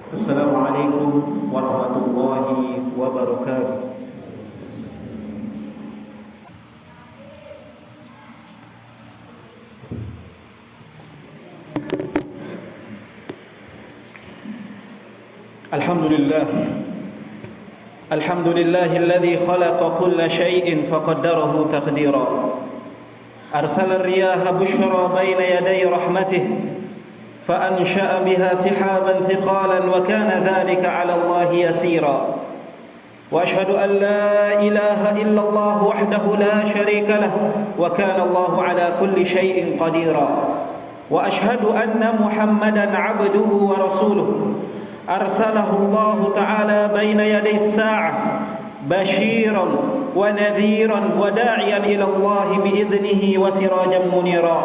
Assalamualaikum warahmatullahi wabarakatuh. Alhamdulillahilladzi khalaqa kulla syai'in faqaddarahu taqdira. Arsala ar-riyaha bushra baina yaday rahmatih فأنشأ بها سحابا ثقالا وكان ذلك على الله يسيرا وأشهد أن لا إله إلا الله وحده لا شريك له وكان الله على كل شيء قديرا وأشهد أن محمدا عبده ورسوله أرسله الله تعالى بين يدي الساعة بشيرا ونذيرا وداعيا إلى الله بإذنه وسراجا منيرا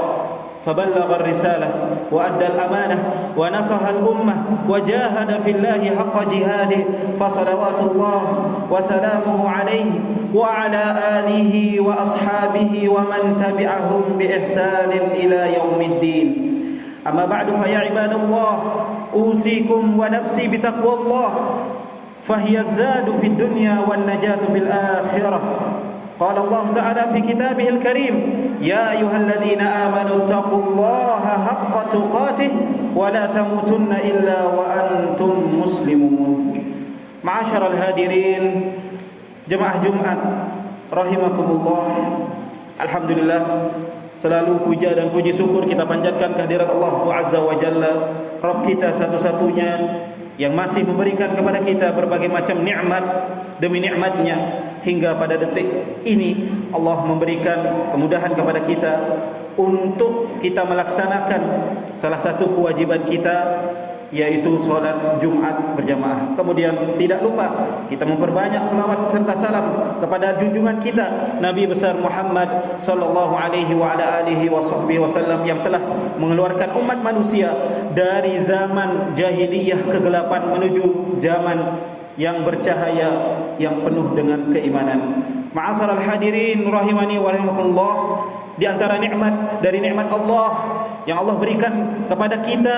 فبلغ الرسالة وأدى الأمانة ونصح الأمة وجاهد في الله حق جهاده فصلوات الله وسلامه عليه وعلى آله وأصحابه ومن تبعهم بإحسان إلى يوم الدين. أما بعد فيا عباد الله أوصيكم ونفسي بتقوى الله فهي الزاد في الدنيا والنجاة في الآخرة. قال الله تعالى في كتابه الكريم يا أيها الذين آمنوا اتقوا الله حق تقاته ولا تموتن إلا وأنتم مسلمون. معاشر الهادرين jemaah Jumat rahimakumullah. Alhamdulillah, selalu puja dan puji syukur kita panjatkan kehadirat Allah Azza wa Jalla, Rabb kita satu-satunya yang masih memberikan kepada kita berbagai macam nikmat demi nikmatnya hingga pada detik ini. Allah memberikan kemudahan kepada kita untuk kita melaksanakan salah satu kewajiban kita, yaitu sholat Jumat berjamaah. Kemudian tidak lupa kita memperbanyak selawat serta salam kepada junjungan kita Nabi besar Muhammad sallallahu alaihi wa ala alihi wasallam yang telah mengeluarkan umat manusia dari zaman jahiliyah kegelapan menuju zaman yang bercahaya yang penuh dengan keimanan. Ma'asyaral hadirin rahimani wa rahimakumullah, di antara nikmat dari nikmat Allah yang Allah berikan kepada kita,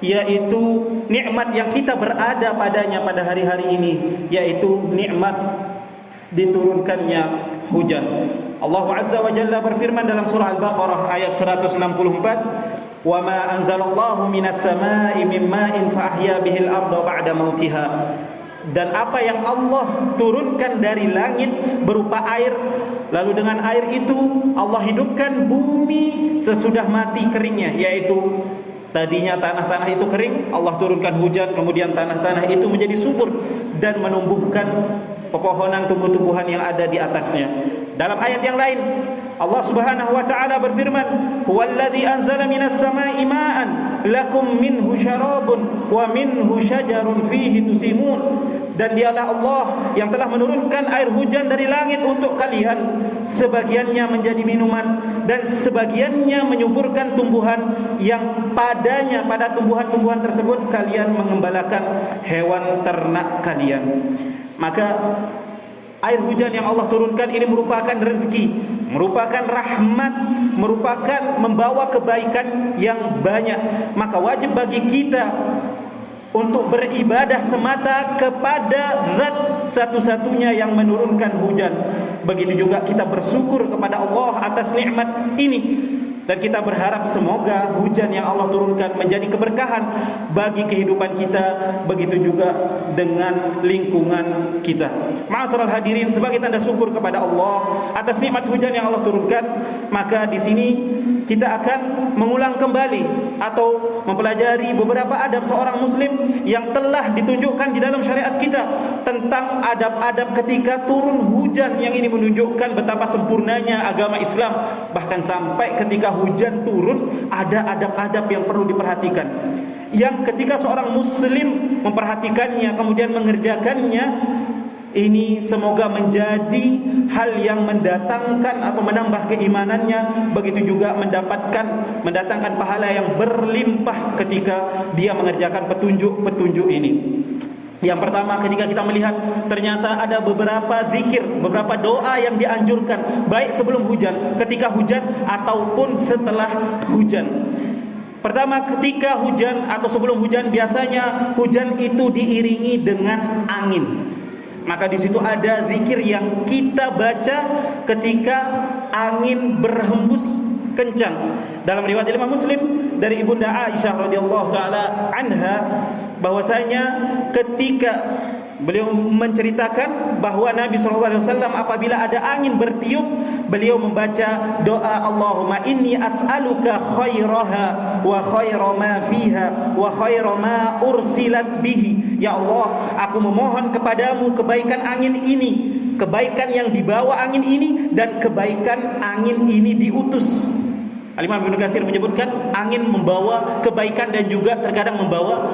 yaitu nikmat yang kita berada padanya pada hari-hari ini, yaitu nikmat diturunkannya hujan. Allah Azza wa Jalla berfirman dalam surah Al-Baqarah ayat 164, "Wa ma anzalallahu minas samaa'i min ma'in fa ahya bihil arda ba'da mautiha." Dan apa yang Allah turunkan dari langit berupa air, lalu dengan air itu Allah hidupkan bumi sesudah mati keringnya, yaitu tadinya tanah-tanah itu kering, Allah turunkan hujan, kemudian tanah-tanah itu menjadi subur dan menumbuhkan pepohonan, tumbuh-tumbuhan yang ada di atasnya. Dalam ayat yang lain Allah Subhanahu wa taala berfirman, "Huwallazi anzala minas samaa'i ma'an lakum minhu syarabun wa minhu syajarun fihi tusimun." Dan dialah Allah yang telah menurunkan air hujan dari langit untuk kalian, sebagiannya menjadi minuman dan sebagiannya menyuburkan tumbuhan yang padanya, pada tumbuhan-tumbuhan tersebut kalian mengembalakan hewan ternak kalian. Maka air hujan yang Allah turunkan ini merupakan rezeki, merupakan rahmat, merupakan membawa kebaikan yang banyak. Maka wajib bagi kita untuk beribadah semata kepada Zat satu-satunya yang menurunkan hujan. Begitu juga kita bersyukur kepada Allah atas nikmat ini, dan kita berharap semoga hujan yang Allah turunkan menjadi keberkahan bagi kehidupan kita, begitu juga dengan lingkungan kita. Ma'asyaral hadirin, sebagai tanda syukur kepada Allah atas nikmat hujan yang Allah turunkan, maka di sini kita akan mengulang kembali atau mempelajari beberapa adab seorang muslim yang telah ditunjukkan di dalam syariat kita tentang adab-adab ketika turun hujan, yang ini menunjukkan betapa sempurnanya agama Islam. Bahkan sampai ketika hujan turun ada adab-adab yang perlu diperhatikan, yang ketika seorang muslim memperhatikannya kemudian mengerjakannya, ini semoga menjadi hal yang mendatangkan atau menambah keimanannya, begitu juga mendatangkan pahala yang berlimpah ketika dia mengerjakan petunjuk-petunjuk ini. Yang pertama, ketika kita melihat ternyata ada beberapa zikir, beberapa doa yang dianjurkan baik sebelum hujan, ketika hujan ataupun setelah hujan. Pertama, ketika hujan atau sebelum hujan, biasanya hujan itu diiringi dengan angin. Maka di situ ada zikir yang kita baca ketika angin berhembus kencang. Dalam riwayat Imam Muslim dari Ibunda Aisyah radhiyallahu taala anha, bahwasanya ketika beliau menceritakan bahwa Nabi SAW apabila ada angin bertiup, beliau membaca doa, Allahumma inni as'aluka khairaha wa khaira ma fiha wa khaira ma ursilat bihi. Ya Allah, aku memohon kepadamu kebaikan angin ini, kebaikan yang dibawa angin ini, dan kebaikan angin ini diutus. Al-Imam Ibnu Katsir menyebutkan angin membawa kebaikan dan juga terkadang membawa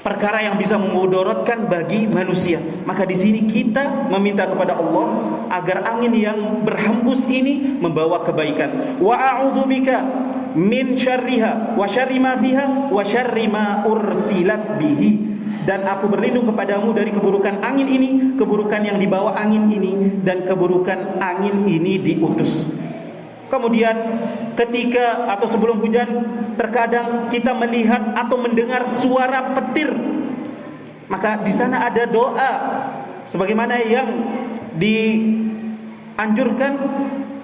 perkara yang bisa memudaratkan bagi manusia. Maka di sini kita meminta kepada Allah agar angin yang berhembus ini membawa kebaikan. Wa a'udzubika min syarriha wa syarri ma fiha wa syarri ma ursilat bihi. Dan aku berlindung kepadamu dari keburukan angin ini, keburukan yang dibawa angin ini, dan keburukan angin ini diutus. Kemudian ketika atau sebelum hujan, terkadang kita melihat atau mendengar suara petir. Maka di sana ada doa sebagaimana yang dianjurkan,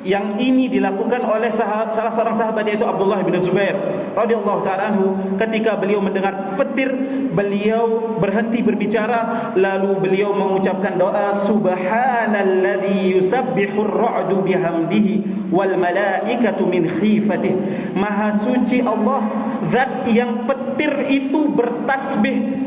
yang ini dilakukan oleh salah seorang sahabat, yaitu Abdullah bin Zubair radhiyallahu ta'ala anhu. Ketika beliau mendengar petir, beliau berhenti berbicara, lalu beliau mengucapkan doa, subhanalladzi yusabbihur ra'du bihamdihi wal malaikatu min khifatih. Maha suci Allah, zat yang petir itu bertasbih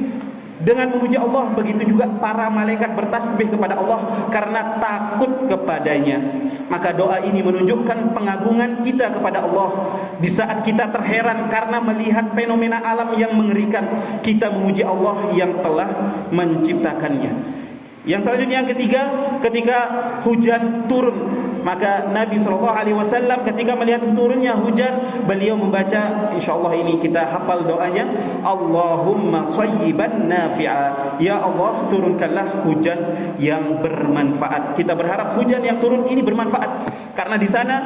dengan memuji Allah, begitu juga para malaikat bertasbih kepada Allah karena takut kepadanya. Maka doa ini menunjukkan pengagungan kita kepada Allah. Di saat kita terheran karena melihat fenomena alam yang mengerikan, kita memuji Allah yang telah menciptakannya. Yang selanjutnya, yang ketiga, ketika hujan turun, maka Nabi SAW ketika melihat turunnya hujan, beliau membaca, insyaallah ini kita hafal doanya, Allahumma shayyiban nafi'a. Ya Allah, turunkanlah hujan yang bermanfaat. Kita berharap hujan yang turun ini bermanfaat, karena di sana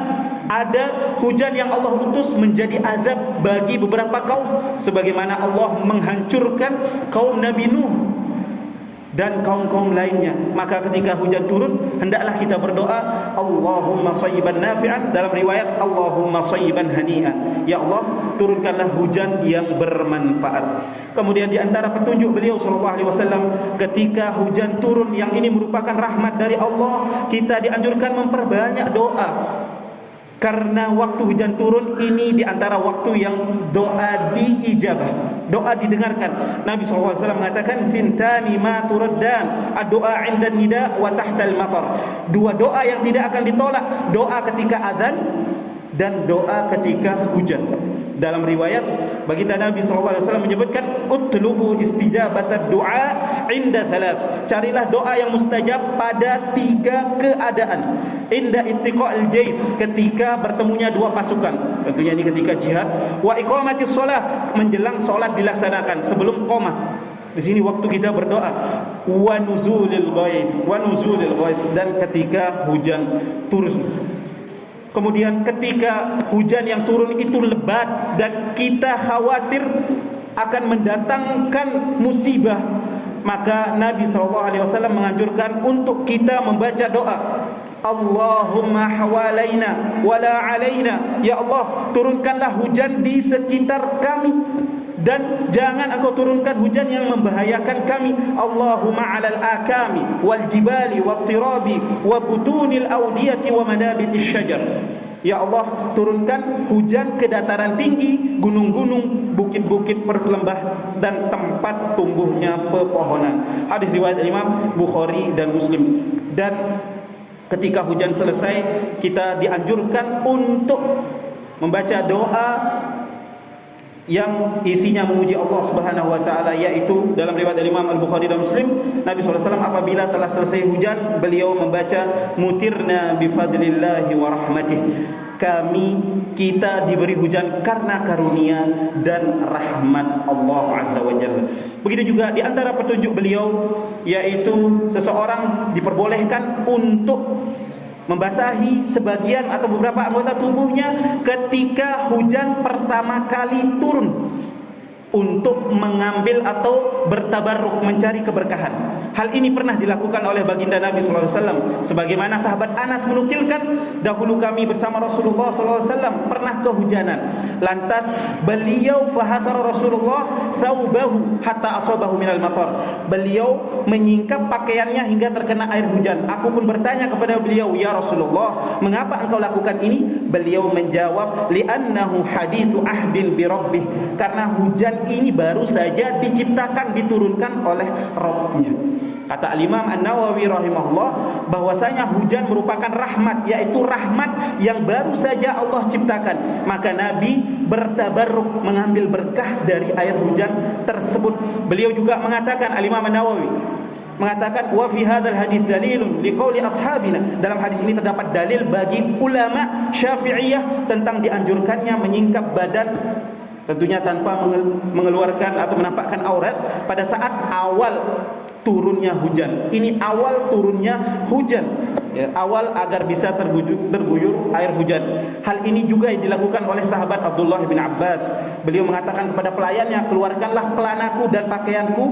ada hujan yang Allah utus menjadi azab bagi beberapa kaum, sebagaimana Allah menghancurkan kaum Nabi Nuh dan kaum-kaum lainnya. Maka ketika hujan turun, hendaklah kita berdoa, Allahumma shayyiban nafi'an. Dalam riwayat, Allahumma shayyiban hani'an. Ya Allah, turunkanlah hujan yang bermanfaat. Kemudian di antara petunjuk beliau SAW, ketika hujan turun yang ini merupakan rahmat dari Allah, kita dianjurkan memperbanyak doa. Karena waktu hujan turun ini di antara waktu yang doa diijabah, doa didengarkan. Nabi SAW mengatakan, "Thintani ma turaddan, ad-du'a 'inda nida wa tahta al-matar." Dua doa yang tidak akan ditolak, doa ketika azan dan doa ketika hujan. Dalam riwayat, baginda Nabi SAW menyebutkan, "Utlubu istijabatad du'a 'inda thalath." Carilah doa yang mustajab pada 3 keadaan. Inda ittiqa'il jais, ketika bertemunya dua pasukan, tentunya ini ketika jihad. Wa iqamatis shalah, menjelang salat dilaksanakan sebelum qamah. Di sini waktu kita berdoa. Wa nuzulil ghaiz, dan ketika hujan turun. Kemudian ketika hujan yang turun itu lebat dan kita khawatir akan mendatangkan musibah, maka Nabi SAW menganjurkan untuk kita membaca doa, Allahumma hawalaina wala alaina. Ya Allah, turunkanlah hujan di sekitar kami dan jangan engkau turunkan hujan yang membahayakan kami. Allahumma alal akami wal jibali wat tirabi wa butunil audiyati wa manabitis syajar. Ya Allah, turunkan hujan ke dataran tinggi, gunung-gunung, bukit-bukit, perlembah, dan tempat tumbuhnya pepohonan. Hadis riwayat Imam Bukhari dan Muslim. Dan ketika hujan selesai, kita dianjurkan untuk membaca doa yang isinya memuji Allah Subhanahu wa taala, yaitu dalam riwayat Imam Al-Bukhari dan Muslim, Nabi SAW apabila telah selesai hujan, beliau membaca, mutirna bifadlillahi wa rahmatih. Kita diberi hujan karena karunia dan rahmat Allah Azza wa Jalla. Begitu juga di antara petunjuk beliau, yaitu seseorang diperbolehkan untuk membasahi sebagian atau beberapa anggota tubuhnya ketika hujan pertama kali turun, untuk mengambil atau bertabarruk, mencari keberkahan. Hal ini pernah dilakukan oleh baginda Nabi SAW. Sebagaimana sahabat Anas menukilkan, dahulu kami bersama Rasulullah SAW pernah kehujanan. Lantas beliau fahasara Rasulullah thawbahu hatta asabahu minal matar. Beliau menyingkap pakaiannya hingga terkena air hujan. Aku pun bertanya kepada beliau, ya Rasulullah, mengapa engkau lakukan ini? Beliau menjawab, li'annahu hadithu ahdin bi rabbih, karena hujan ini baru saja diciptakan, diturunkan oleh Rabb-nya. Kata Al-Imam An-Nawawi rahimahullah, bahwasanya hujan merupakan rahmat, yaitu rahmat yang baru saja Allah ciptakan. Maka Nabi bertabarruk, mengambil berkah dari air hujan tersebut. Beliau juga mengatakan, Al-Imam An-Nawawi mengatakan, wa fi hadzal hadits dalilun liqauli ashabina, dalam hadis ini terdapat dalil bagi ulama Syafi'iyah tentang dianjurkannya menyingkap badan, tentunya tanpa mengeluarkan atau menampakkan aurat pada saat awal turunnya hujan. Ini awal turunnya hujan, ya, awal agar bisa terguyur air hujan. Hal ini juga dilakukan oleh sahabat Abdullah bin Abbas. Beliau mengatakan kepada pelayannya, keluarkanlah pelanaku dan pakaianku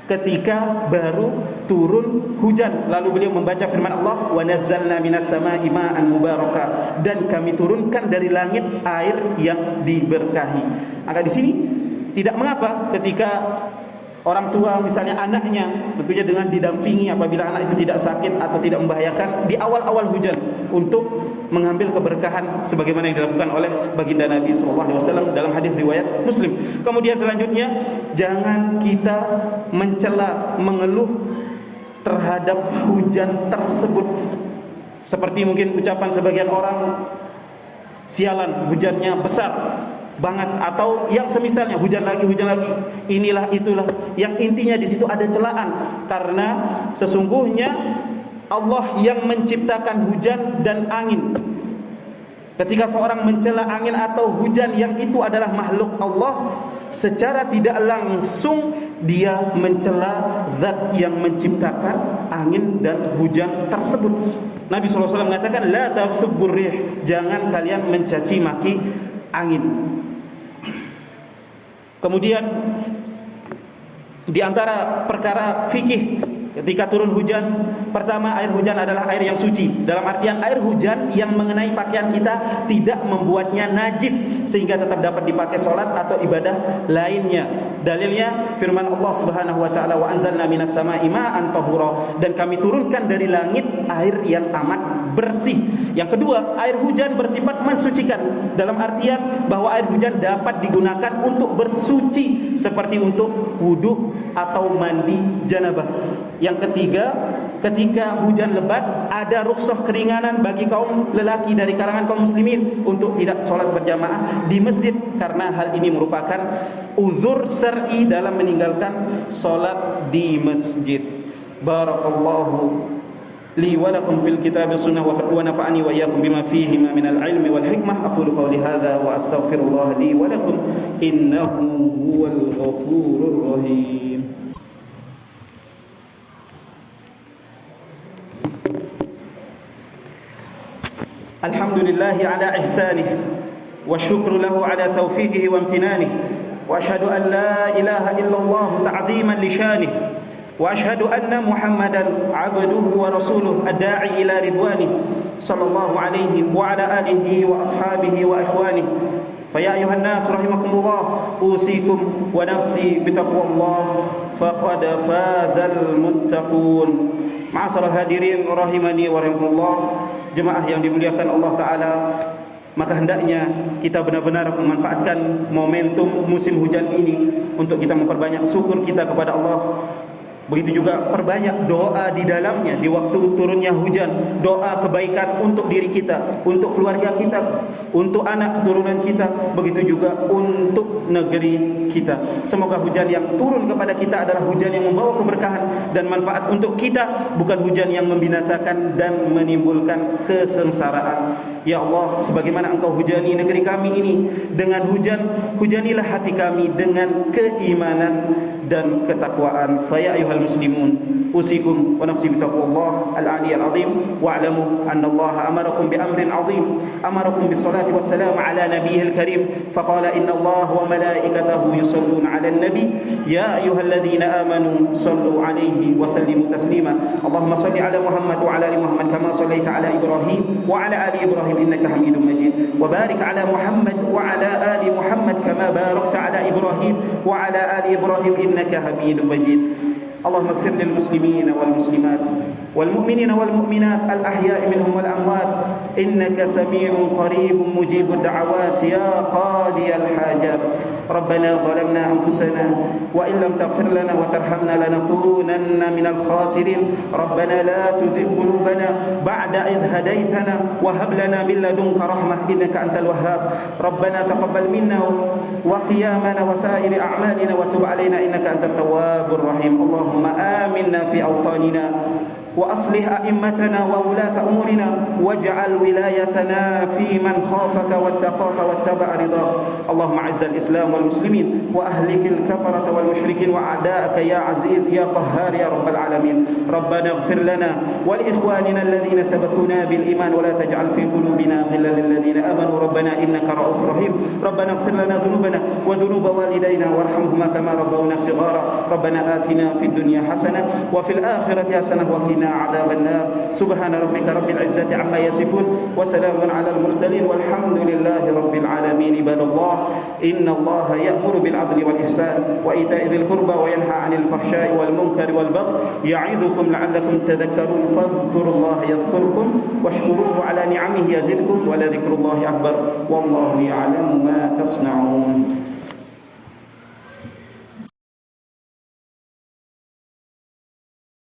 ketika baru turun hujan. Lalu beliau membaca firman Allah, wa nazzalna minas samaa'i ma'an mubaraka, dan kami turunkan dari langit air yang diberkahi. Maka di sini tidak mengapa ketika orang tua misalnya anaknya, tentunya dengan didampingi apabila anak itu tidak sakit atau tidak membahayakan di awal-awal hujan, untuk mengambil keberkahan sebagaimana yang dilakukan oleh baginda Nabi SAW dalam hadis riwayat Muslim. Kemudian selanjutnya, jangan kita mencela, mengeluh terhadap hujan tersebut. Seperti mungkin ucapan sebagian orang, sialan hujannya besar banget, atau yang semisalnya, hujan lagi, inilah itulah. Yang intinya di situ ada celaan, karena sesungguhnya Allah yang menciptakan hujan dan angin. Ketika seorang mencela angin atau hujan yang itu adalah makhluk Allah, secara tidak langsung dia mencela zat yang menciptakan angin dan hujan tersebut. Nabi SAW mengatakan, la tasubur rih, jangan kalian mencaci maki angin. Kemudian di antara perkara fikih ketika turun hujan, pertama, air hujan adalah air yang suci. Dalam artian air hujan yang mengenai pakaian kita tidak membuatnya najis sehingga tetap dapat dipakai sholat atau ibadah lainnya. Dalilnya firman Allah Subhanahu wa taala, wa anzalna minas samaa'i ma'an tahura, dan kami turunkan dari langit air yang amat bersih. Yang kedua, air hujan bersifat mensucikan, dalam artian bahwa air hujan dapat digunakan untuk bersuci, seperti untuk wudu atau mandi janabah. Yang ketiga, ketika hujan lebat, ada rukhsah keringanan bagi kaum lelaki dari kalangan kaum muslimin untuk tidak sholat berjamaah di masjid, karena hal ini merupakan uzur syar'i dalam meninggalkan sholat di masjid. Barakallahu li wa lakum fil kitab sunnah wa nafa'ani wa iyyakum bima fihi min al-ilmi wal hikmah. Aqulu qawli hadha wa astaghfirullah li wa lakum innahu huwal ghafurur rahim. Alhamdulillahi ala ihsanih wa syukru lahu ala taufiqihi wa amtinanih, wa ashhadu an la ilaha illallah ta'ziman li shanih, wa ashhadu anna Muhammadan abduhu wa rasuluh ad-da'i ila ridwanih sallallahu alaihi wa ala alihi wa ashabihi wa ikhwanih. Fa ya ayuhan nas rahimakumullah, usikum wa nafsi bitaqwallah, faqad fazal muttaqun. Ma'asyiral hadirin rahimani wa rahimakumullah, jemaah yang dimuliakan Allah Ta'ala, maka hendaknya kita benar-benar memanfaatkan momentum musim hujan ini untuk kita memperbanyak syukur kita kepada Allah. Begitu juga perbanyak doa di dalamnya di waktu turunnya hujan, doa kebaikan untuk diri kita, untuk keluarga kita, untuk anak keturunan kita, begitu juga untuk negeri kita. Semoga hujan yang turun kepada kita adalah hujan yang membawa keberkahan dan manfaat untuk kita, bukan hujan yang membinasakan dan menimbulkan kesengsaraan. Ya Allah, sebagaimana Engkau hujani negeri kami ini dengan hujan, hujanilah hati kami dengan keimanan dan ketakwaan. Fa ya ayyuhal muslimun, أوصيكم ونفسي بتقوى الله العلي العظيم واعلموا أن الله أمركم بأمر عظيم أمركم بالصلاة والسلام على نبيه الكريم فقال إن الله وملائكته يصلون على النبي يا أيها الذين آمنوا صلوا عليه وسلموا تسليما اللهم صل على محمد وعلى آل محمد كما صليت على إبراهيم وعلى آل إبراهيم إنك حميد مجيد وبارك على محمد وعلى آل محمد كما باركت على إبراهيم وعلى آل إبراهيم إنك حميد مجيد اللهم اغفر للمسلمين والمسلمات والمؤمنين والمؤمنات الأحياء منهم والأموات إنك سميع قريب مجيب الدعوات يا قاضي الحاجات ربنا ظلمنا أنفسنا وإن لم تغفر لنا وترحمنا لنكونن من الخاسرين ربنا لا تزغ قلوبنا بعد إذ هديتنا وهب لنا من لدنك رحمة إنك أنت الوهاب ربنا تقبل منا وقيامنا وسائر أعمالنا وتب علينا إنك أنت التواب الرحيم اللهم آمنا في أوطاننا وأصلح أئمتنا وولاة أمورنا واجعل ولايتنا في من خافك واتقاك واتبع رضاك اللهم أعز الإسلام والمسلمين وأهلك الكفرة والمشركين وأعداءك يا عزيز يا قهار يا رب العالمين ربنا اغفر لنا ولإخواننا الذين سبقونا بالإيمان ولا تجعل في قلوبنا غلا للذين آمنوا ربنا إنك رؤوف رحيم ربنا اغفر لنا ذنوبنا وذنوب والدينا وارحمهما كما ربونا صغارا ربنا آتنا في الدنيا حسنة وفي الآخرة حسنة وقنا عذاب النار سبحان ربك رب العزة عما يصفون وسلام على المرسلين والحمد لله رب العالمين عباد الله إن الله يأمر بالعدل والإحسان وإيتاء ذي القربى وينهى عن الفحشاء والمنكر والبغي يعظكم لعلكم تذكرون فاذكروا الله يذكركم واشكروه على نعمه يزدكم ولذكر الله أكبر والله يعلم ما تصنعون